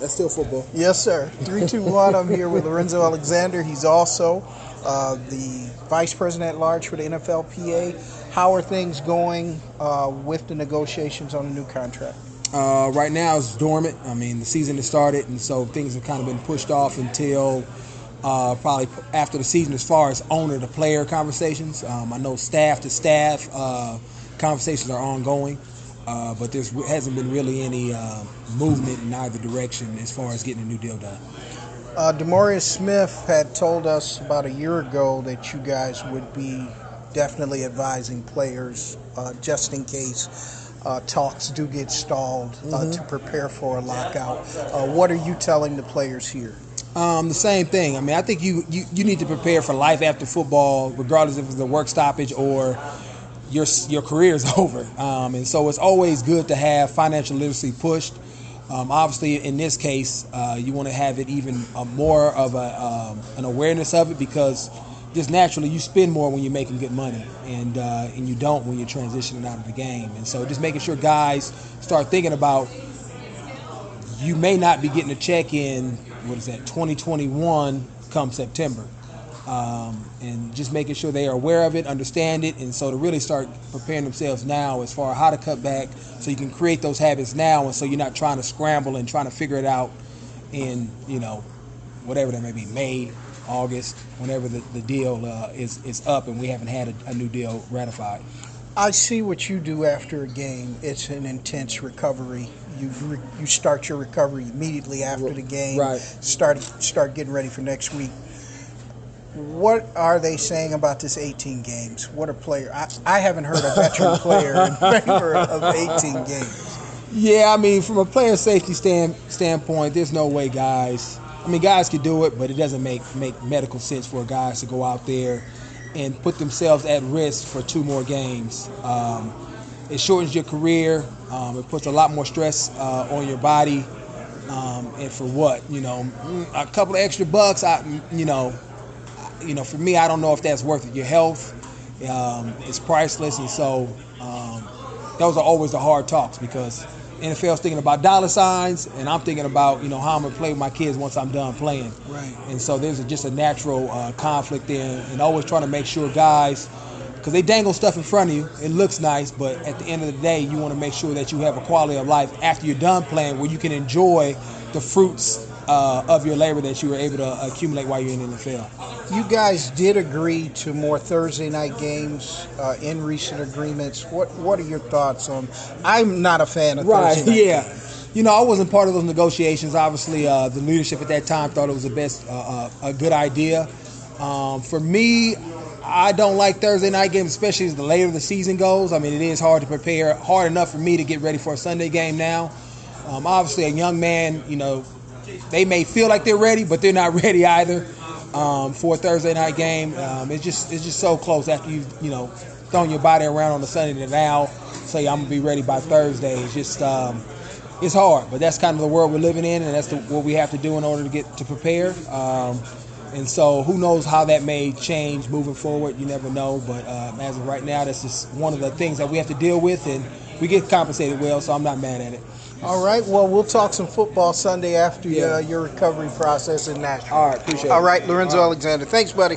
That's still football. Yes, sir. 3-2-1. I'm here with Lorenzo Alexander. He's also the vice president at large for the NFLPA. How are things going with the negotiations on a new contract? Right now it's dormant. I mean, the season has started, and so things have kind of been pushed off until probably after the season as far as owner to player conversations. I know staff to staff conversations are ongoing, but there hasn't been really any movement in either direction as far as getting a new deal done. DeMaurice Smith had told us about a year ago that you guys would be definitely advising players just in case talks do get stalled to prepare for a lockout. What are you telling the players here? The same thing. I mean, I think you need to prepare for life after football, regardless if it's a work stoppage or your career is over. And so it's always good to have financial literacy pushed. Obviously, in this case, you want to have it even more of an awareness of it, because just naturally you spend more when you're making good money, and you don't when you're transitioning out of the game. And so just making sure guys start thinking about, you may not be getting a check in 2021 come September, and just making sure they are aware of it, understand it, and so to really start preparing themselves now as far as how to cut back, so you can create those habits now, and so you're not trying to scramble and trying to figure it out in whatever that may be, May, August, whenever the deal is up and we haven't had a new deal ratified. I see what you do after a game. It's an intense recovery. You start your recovery immediately after the game. Right. Start getting ready for next week. What are they saying about this 18 games? What a player! I haven't heard a veteran player in favor of 18 games. Yeah, I mean, from a player safety standpoint, there's no way guys could do it, but it doesn't make medical sense for guys to go out there and put themselves at risk for 2 more games. It shortens your career. It puts a lot more stress on your body. And for what? A couple of extra bucks. For me, I don't know if that's worth it. Your health is priceless, and so those are always the hard talks, because NFL's thinking about dollar signs, and I'm thinking about how I'm gonna play with my kids once I'm done playing. Right. And so there's just a natural conflict there, and always trying to make sure guys, because they dangle stuff in front of you, it looks nice, but at the end of the day, you want to make sure that you have a quality of life after you're done playing, where you can enjoy the fruits of your labor that you were able to accumulate while you're in the NFL. You guys did agree to more Thursday night games in recent agreements. What are your thoughts on? I'm not a fan of Thursday night games. I wasn't part of those negotiations. Obviously, the leadership at that time thought it was a good idea. For me, I don't like Thursday night games, especially as the later the season goes. I mean, it is hard to prepare, hard enough for me to get ready for a Sunday game now. Obviously, a young man, they may feel like they're ready, but they're not ready either for a Thursday night game. It's just so close after you've thrown your body around on a Sunday to now say I'm gonna be ready by Thursday. It's just it's hard, but that's kind of the world we're living in, and that's what we have to do in order to prepare. And so who knows how that may change moving forward. You never know, but as of right now, that's just one of the things that we have to deal with, and we get compensated well, so I'm not mad at it. All right, well, we'll talk some football Sunday after your recovery process in Nashville. All right, appreciate it. All right, Lorenzo Alexander. Thanks, buddy.